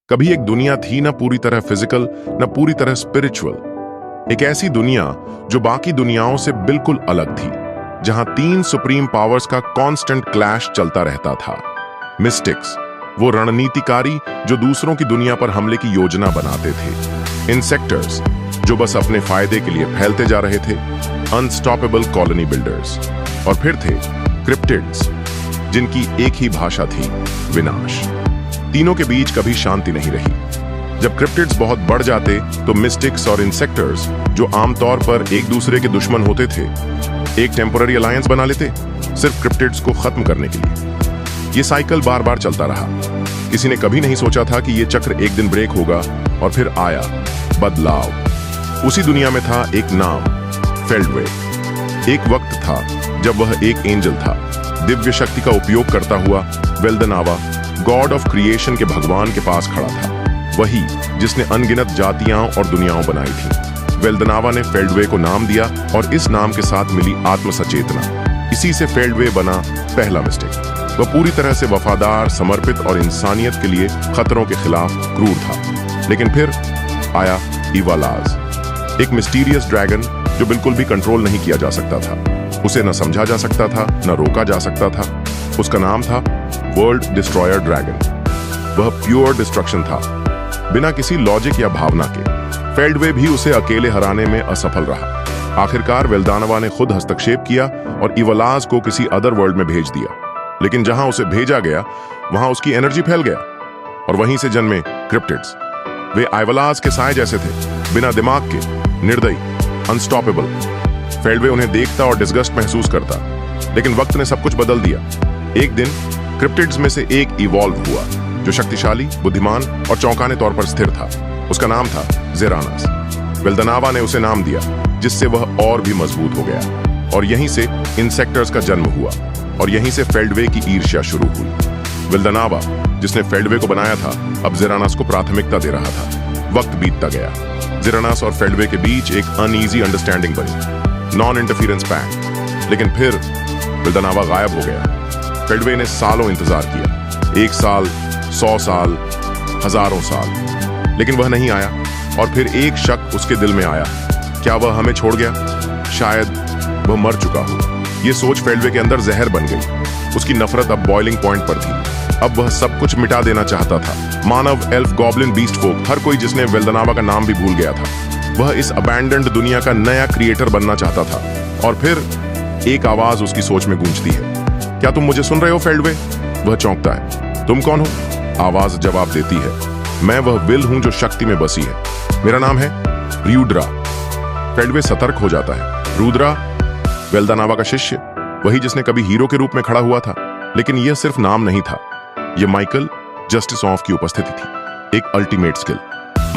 कभी एक दुनिया थी ना पूरी तरह फिजिकल न पूरी तरह स्पिरिचुअल। एक ऐसी दुनिया जो बाकी दुनियाओं से बिल्कुल अलग थी, जहां तीन सुप्रीम पावर्स का कांस्टेंट क्लैश चलता रहता था। मिस्टिक्स, वो रणनीतिकारी जो दूसरों की दुनिया पर हमले की योजना बनाते थे। इंसेक्टर्स, जो बस अपने फायदे के लिए फैलते जा रहे थे। Unstoppable colony builders. और फिर थे क्रिप्टिड्स, जिनकी एक ही भाषा थी, विनाश। तीनों के बीच कभी शांति नहीं रही। जब क्रिप्टिड्स बहुत बढ़ जाते तो मिस्टिक्स और इंसेक्टर्स, जो आमतौर पर एक दूसरे के दुश्मन होते थे, एक टेम्पोररी अलायंस बना लेते, सिर्फ क्रिप्टिड्स को खत्म करने के लिए। ये साइकिल बार बार चलता रहा। किसी ने कभी नहीं सोचा था कि ये चक्र एक दिन ब्रेक होगा। और फिर आया बदलाव। उसी दुनिया में था एक नाम, फेल्डवे। एक वक्त था जब वह एक एंजल था, दिव्य शक्ति का उपयोग करता हुआ वेल्दनावा, गॉड ऑफ क्रिएशन के भगवान के पास खड़ा था। वही जिसने अनगिनत जातियां और दुनियाओं बनाई थी। वेल्दनावा ने फेल्डवे को नाम दिया और इस नाम के साथ मिली आत्म सचेतना। इसी से फेल्डवे बना पहला मिस्टिक। वह पूरी तरह से वफादार, समर्पित और इंसानियत के लिए खतरों के खिलाफ क्रूर था। लेकिन फिर आया इवालाज, एक मिस्टीरियस ड्रैगन जो बिल्कुल भी कंट्रोल नहीं किया जा सकता था। उसे न समझा जा सकता था, न रोका जा सकता था। उसका नाम था वर्ल्ड डिस्ट्रॉयर ड्रैगन। वह प्योर डिस्ट्रक्शन था, बिना किसी लॉजिक या भावना के। फेल्डवे भी उसे अकेले हराने में असफल रहा। आखिरकार वेल्दानवा ने खुद हस्तक्षेप किया और इवलाज को किसी अदर वर्ल्ड में भेज दिया। लेकिन जहां उसे भेजा गया, वहां उसकी एनर्जी फैल गया और वहीं से जन्मे क्रिप्टिड्स। वे आइवलाज के साए जैसे थे, बिना दिमाग के, निर्दयी, अनस्टॉपेबल। फेल्डवे उन्हें देखता और डिस्गस्ट महसूस करता। लेकिन वक्त ने सब कुछ बदल दिया। एक दिन क्रिप्टिड्स में से एक इवॉल्व हुआ, जो शक्तिशाली, बुद्धिमान और चौंकाने तौर पर स्थिर था। उसका नाम था ज़ेरानस। वेल्दनावा ने उसे नाम दिया, जिससे वह और भी मजबूत हो गया। और यहीं से इंसेक्टर्स का जन्म हुआ और यहीं से फेल्डवे की ईर्ष्या शुरू हुई। वेल्दनावा, जिसने फेल्डवे को बनाया था, अब ज़ेरानस को प्राथमिकता दे रहा था। वक्त बीतता गया। ज़ेरानस और फेल्डवे के बीच एक अनईजी अंडरस्टैंडिंग बनी, नॉन इंटरफेरेंस पैक्ट। लेकिन फिर वेल्दनावा गायब हो गया। फेल्डवे ने सालों इंतजार किया, 1 साल, 100 साल, हजारों साल, लेकिन वह नहीं आया। और फिर एक शक उसके दिल में आया, क्या वह हमें छोड़ गया? शायद वह मर चुका हो। यह सोच फेल्डवे के अंदर जहर बन गई। उसकी नफरत अब बॉइलिंग पॉइंट पर थी। अब वह सब कुछ मिटा देना चाहता था। मानव, एल्फ, गॉब्लिन, बीस्ट फोक, हर कोई जिसने वेल्दनावा का नाम भी भूल गया था। वह इस अबैंडन्ड दुनिया का नया क्रिएटर बनना चाहता था। और फिर एक आवाज उसकी सोच में गूंजती है, क्या तुम मुझे सुन रहे हो फेल्डवे? वह चौंकता है, तुम कौन हो? आवाज जवाब देती है, मैं वह विल हूं जो शक्ति में बसी है। मेरा नाम है रुद्रा। फेल्डवे सतर्क हो जाता है। रुद्रा, वेल्दनावा का शिष्य, वही जिसने कभी हीरो के रूप में खड़ा हुआ था। लेकिन यह सिर्फ नाम नहीं था, यह माइकल जस्टिस ऑफ की उपस्थिति थी, एक अल्टीमेट स्किल।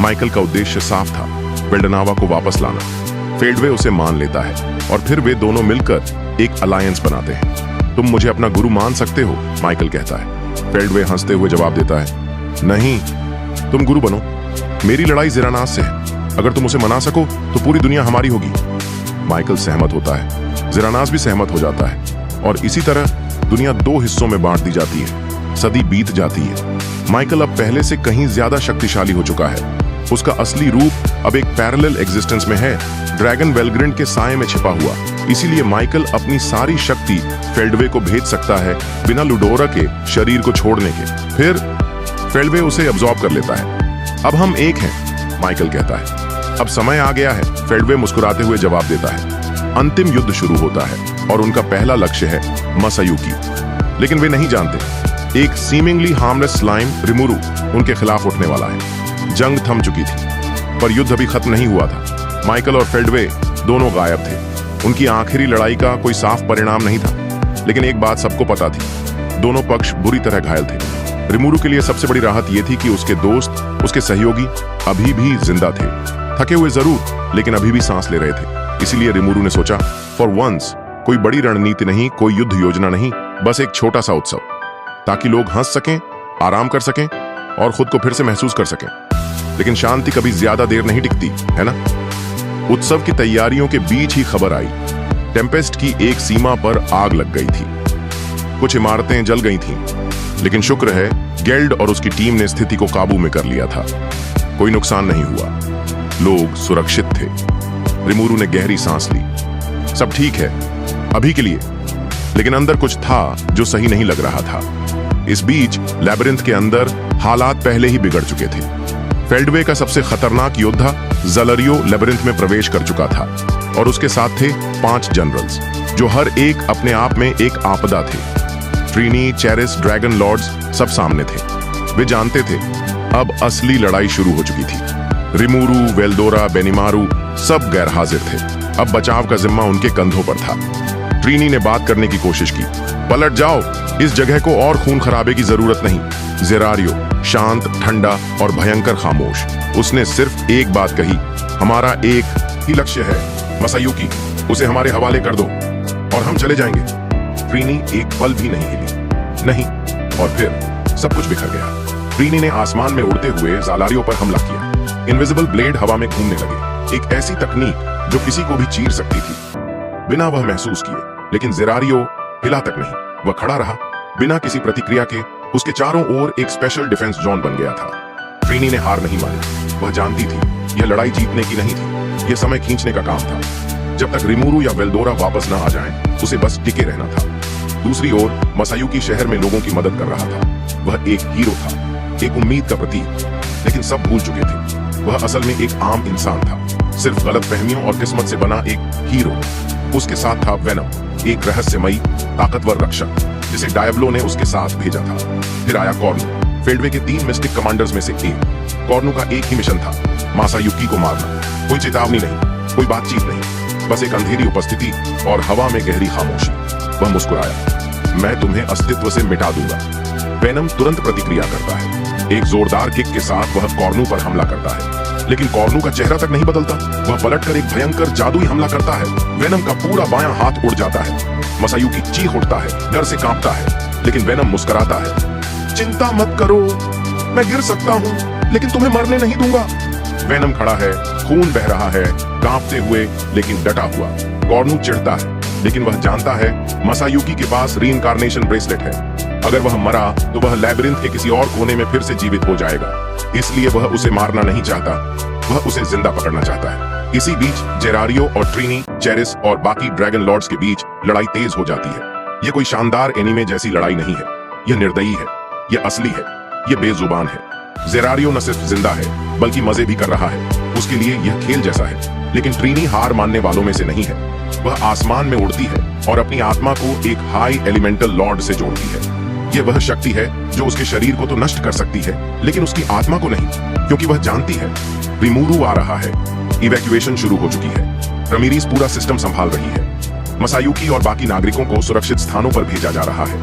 माइकल का उद्देश्य साफ था, वेल्दनावा को वापस लाना। फेल्डवे उसे मान लेता है और फिर वे दोनों मिलकर एक अलायंस बनाते हैं। तुम मुझे अपना गुरु मान सकते हो, माइकल कहता है। फेल्डवे हंसते हुए जवाब देता है, नहीं, तुम गुरु बनो। मेरी लड़ाई ज़ेरानस से है। अगर तुम उसे मना सको तो पूरी दुनिया हमारी होगी। माइकल सहमत होता है, ज़ेरानस भी सहमत हो जाता है और इसी तरह दुनिया 2 हिस्सों में बांट दी जाती है। सदी बीत जाती है। माइकल अब पहले से कहीं ज्यादा शक्तिशाली हो चुका है। उसका असली रूप अब एक पैरेलल एग्जिस्टेंस में है, ड्रैगन वेलग्रिंड के साए में छिपा हुआ। इसीलिए माइकल अपनी सारी शक्ति फेल्डवे को भेज सकता है, बिना लुडोरा के शरीर को छोड़ने के। फिर फेल्डवे उसे अब्सॉर्ब कर लेता है। अब हम एक हैं, माइकल कहता है। अब समय आ गया है, फेल्डवे मुस्कुराते हुए जवाब देता है। अंतिम युद्ध शुरू होता है और उनका पहला लक्ष्य है मसायुकी। लेकिन वे नहीं जानते, एक सीमिंगली हार्मलेस स्लाइम, रिमुरु, उनके खिलाफ उठने वाला है। जंग थम चुकी थी, पर युद्ध अभी खत्म नहीं हुआ था। माइकल और फेल्डवे दोनों गायब थे। उनकी आखिरी लड़ाई का कोई साफ परिणाम नहीं था। लेकिन एक बात सबको पता थी, दोनों पक्ष बुरी तरह घायल थे। रिमुरु के लिए सबसे बड़ी राहत यह थी कि उसके दोस्त, उसके सहयोगी अभी भी जिंदा थे। थके हुए जरूर, लेकिन अभी भी सांस ले रहे थे। इसीलिए रिमुरु ने सोचा, फॉर वंस कोई बड़ी रणनीति नहीं, कोई युद्ध योजना नहीं, बस एक छोटा सा उत्सव, ताकि लोग हंस सकें, आराम कर सकें और खुद को फिर से महसूस कर सकें। लेकिन शांति कभी ज्यादा देर नहीं टिकती, है ना? उत्सव की तैयारियों के बीच ही खबर आई, टेम्पेस्ट की एक सीमा पर आग लग गई थी। कुछ इमारतें जल गई थीं, लेकिन शुक्र है गेल्ड और उसकी टीम ने स्थिति को काबू में कर लिया था। कोई नुकसान नहीं हुआ, लोग सुरक्षित थे। रिमूरू ने गहरी सांस ली। सब ठीक है अभी के लिए, लेकिन अंदर कुछ था जो सही नहीं लग रहा था। इस बीच लैबिरिंथ के अंदर हालात पहले ही बिगड़ चुके थे। फेल्डवे का सबसे खतरनाक योद्धा ज़लरियो लैबिरिंथ में प्रवेश कर चुका था और उसके साथ थे 5 जनरल्स जो हर एक अपने आप में एक आपदा थे। ट्रीनी, चेरिस, ड्रैगन लॉर्ड्स सब सामने थे। वे जानते थे अब असली लड़ाई शुरू हो चुकी थी। रिमूरू, वेल्डोरा, बेनिमारू सब गैर हाजिर थे। अब बचाव का जिम्मा उनके कंधों पर था। ट्रीनी ने बात करने की कोशिश की। पलट जाओ, इस जगह को और खून खराबे की जरूरत नहीं। ज़ेरारियो शांत, ठंडा और भयंकर खामोश। उसने सिर्फ एक बात कही, हमारा एक ही लक्ष्य है, मसायुकी, उसे हमारे हवाले कर दो और हम चले जाएंगे। ट्रीनी एक पल भी नहीं हिली। नहीं, और फिर सब कुछ बिखर गया। ट्रीनी ने आसमान में उड़ते हुए ज़ालारियो पर हमला किया। इनविजिबल ब्लेड हवा में घूमने लगे, एक ऐसी तकनीक जो किसी को भी चीर सकती थी बिना वह महसूस किए। लेकिन ज़ेरारियो हिला तक नहीं, वह खड़ा रहा बिना किसी प्रतिक्रिया के। उसके चारों ओर एक स्पेशल डिफेंस जोन बन गया था। ट्रीनी ने हार नहीं मानी। वह जानती थी यह लड़ाई जीतने की नहीं थी, यह समय खींचने का काम था। जब तक रिमूरू या वेल्डोरा वापस न आ जाएं, उसे बस टिके रहना था। दूसरी ओर मसायुकी शहर में लोगों की मदद कर रहा था। वह एक हीरो था, एक उम्मीद का प्रतीक। लेकिन सब भूल चुके थे, वह असल में एक आम इंसान था, सिर्फ गलतफहमियों और किस्मत से बना एक हीरो। उसके साथ था वेनम, एक रहस्यमयी ताकतवर रक्षक जिसे डायब्लो ने उसके साथ भेजा था। फिर आया कॉर्नु, फेल्डवे के 3 मिस्टिक कमांडर्स में से एक। कॉर्नु का एक ही मिशन था, मासायुकी को मारना। कोई चेतावनी नहीं, कोई बातचीत नहीं, बस एक अंधेरी उपस्थिति और हवा में गहरी खामोशी। वह मुस्कुराया, मैं तुम्हें अस्तित्व से मिटा दूंगा। वेनम तुरंत प्रतिक्रिया करता है। एक जोरदार किक के साथ वह कॉर्नु पर हमला करता है, लेकिन कॉर्नु का चेहरा तक नहीं बदलता। वह पलटकर एक भयंकर जादुई हमला करता है। वेनम का पूरा बायां हाथ उड़ जाता है। मसायुकी चीख उठता है, डर से कांपता है, लेकिन वेनम मुस्कुराता है। चिंता मत करो, मैं गिर सकता हूँ लेकिन तुम्हें मरने नहीं दूंगा। वेनम खड़ा है, खून बह रहा है, कांपते हुए लेकिन डटा हुआ। कॉर्नु चिढ़ता है, लेकिन वह जानता है मसायुकी के पास रीइंकार्नेशन ब्रेसलेट है। अगर वह मरा तो वह लैबिरिंथ के किसी और कोने में फिर से जीवित हो जाएगा। इसलिए वह उसे मारना नहीं चाहता, वह उसे जिंदा पकड़ना चाहता है। इसी बीच ज़ेरारियो और ट्रीनी, चेरिस और बाकी ड्रैगन लॉर्ड्स के बीच लड़ाई तेज हो जाती है। यह कोई शानदार एनीमे जैसी लड़ाई नहीं है, यह निर्दयी है, यह असली है, यह बेजुबान है। ज़ेरारियो न सिर्फ जिंदा है बल्कि मजे भी कर रहा है। उसके लिए यह खेल जैसा है। लेकिन ट्रीनी हार मानने वालों में से नहीं है। वह आसमान में उड़ती है और अपनी आत्मा को एक हाई एलिमेंटल लॉर्ड से जोड़ती है। यह वह शक्ति है जो उसके शरीर को तो नष्ट कर सकती है, लेकिन उसकी आत्मा को नहीं, क्योंकि वह जानती है रिमूरू आ रहा है। इवैक्यूएशन शुरू हो चुकी है। रमीरीज पूरा सिस्टम संभाल रही है। मसायुकी और बाकी नागरिकों को सुरक्षित स्थानों पर भेजा जा रहा है।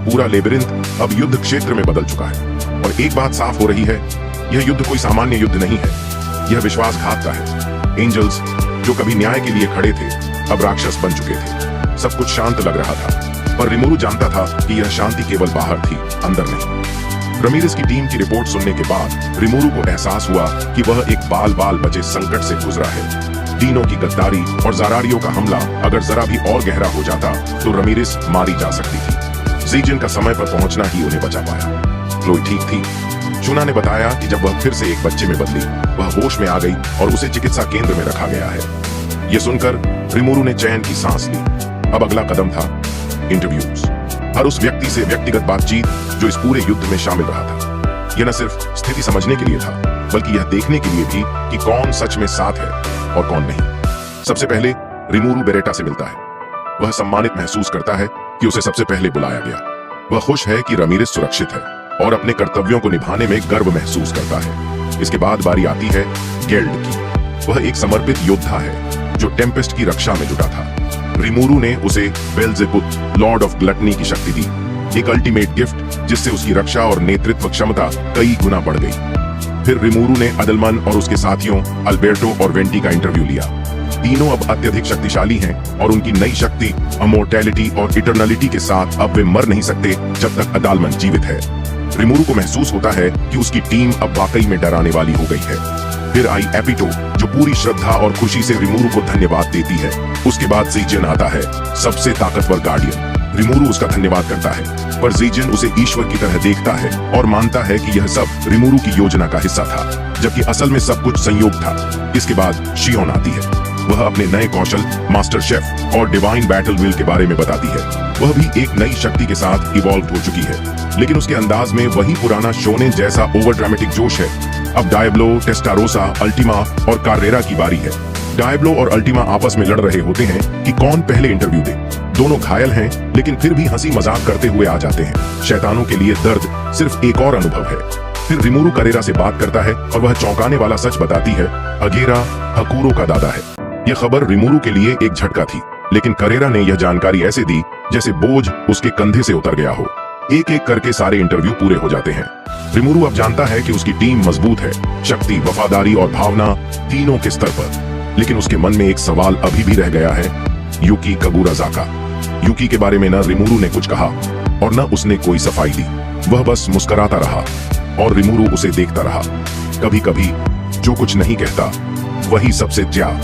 पूरा लेबिरिंथ अब युद्ध क्षेत्र में बदल चुका है। और एक बात साफ हो रही है, यह युद्ध कोई सामान्य युद्ध नहीं है, यह विश्वासघात का है। एंजल्स जो कभी न्याय के लिए खड़े थे, अब राक्षस बन चुके थे। सब कुछ शांत लग रहा था, पर रिमूरू जानता था कि यह शांति केवल बाहर थी, अंदर नहीं। रमीरेज की टीम की रिपोर्ट सुनने के बाद रिमूरू को एहसास हुआ कि वह एक बाल बचे संकट से गुजरा है। डीनो की गद्दारी और ज़ारारियो का हमला अगर जरा भी और गहरा हो जाता तो रमीरेज मारी जा सकती थी। ज़ीजिन का समय पर पहुंचना ही उन्हें बचा पाया। क्लोई ठीक थी। चुना ने बताया कि जब वह फिर से एक बच्चे में बदली, वह होश में आ गई और उसे चिकित्सा केंद्र में रखा गया है। यह सुनकर रिमूरू ने चैन की सांस ली। अब अगला कदम था इंटरव्यूज। हर उस व्यक्ति से व्यक्तिगत बातचीत जो इस पूरे युद्ध में शामिल रहा था। यह न सिर्फ स्थिति समझने के लिए था, बल्कि यह देखने के लिए भी कि कौन सच में साथ है और कौन नहीं। सबसे पहले रिमूरू बेरेटा से मिलता है। वह सम्मानित महसूस करता है कि उसे सबसे पहले बुलाया गया। वह खुश है कि रमीरेज सुरक्षित है और अपने कर्तव्यों को निभाने में गर्व महसूस करता है। इसके बाद बारी आती है गेल्ड की। वह एक समर्पित योद्धा है जो टेम्पेस्ट की रक्षा में जुटा था। रिमूरू ने उसे बेल्जेबुथ, लॉर्ड ऑफ ग्लटनी की शक्ति दी, एक अल्टीमेट गिफ्ट जिससे उसकी रक्षा और नेतृत्व क्षमता कई गुना बढ़ गई। फिर रिमूरू ने अदलमन और उसके साथियों अल्बर्टो और वेंटी का इंटरव्यू लिया। तीनों अब अत्यधिक शक्तिशाली हैं और उनकी नई शक्ति अमोर्टैलिटी और इटर्नलिटी के साथ अब वे मर नहीं सकते जब तक अदालमन जीवित है। रिमूरू को महसूस होता है कि उसकी टीम अब वाकई में डराने वाली हो गई है। फिर आई एपिटो जो पूरी श्रद्धा और खुशी से रिमूरू को धन्यवाद देती है। उसके बाद ज़ीजिन आता है, सबसे ताकतवर गार्डियन। रिमोरू उसका धन्यवाद करता है, पर जीजन उसे ईश्वर की तरह देखता है और मानता है कि यह सब रिमोरू की योजना का हिस्सा था, जबकि असल में सब कुछ संयोग था। इसके बाद शियोन आती है। वह अपने नए कौशल मास्टर शेफ और डिवाइन बैटल व्हील के बारे में बताती है। वह भी एक नई शक्ति के साथ इवॉल्व हो चुकी है, लेकिन उसके अंदाज में वही पुराना शोनेन जैसा ओवर ड्रामेटिक जोश है। अब डायब्लो, टेस्टारोसा, अल्टीमा और कार्रेरा की बारी है। डायब्लो और अल्टीमा आपस में लड़ रहे होते हैं कि कौन पहले इंटरव्यू दे। दोनों घायल हैं, लेकिन फिर भी हंसी मजाक करते हुए आ जाते हैं। शैतानों के लिए दर्द सिर्फ एक और अनुभव है। फिर रिमोरू करेरा से बात करता है और वह चौंकाने वाला सच बताती है, अगेरा हकूरो का दादा है। यह खबर रिमोरू के लिए एक झटका थी, लेकिन करेरा ने यह जानकारी ऐसे दी जैसे बोझ उसके कंधे से उतर गया हो। एक एक करके सारे इंटरव्यू पूरे हो जाते हैं। रिमोरू अब जानता है कि उसकी टीम मजबूत है, शक्ति, वफादारी और भावना तीनों के स्तर पर। लेकिन उसके मन में एक सवाल अभी भी रह गया है, युकी कागुराज़ाका। युकी के बारे में न रिमोरू ने कुछ कहा और न उसने कोई सफाई दी। वह बस मुस्कुराता रहा और रिमोरू उसे देखता रहा। कभी कभी जो कुछ नहीं कहता वही सबसे ज्यादा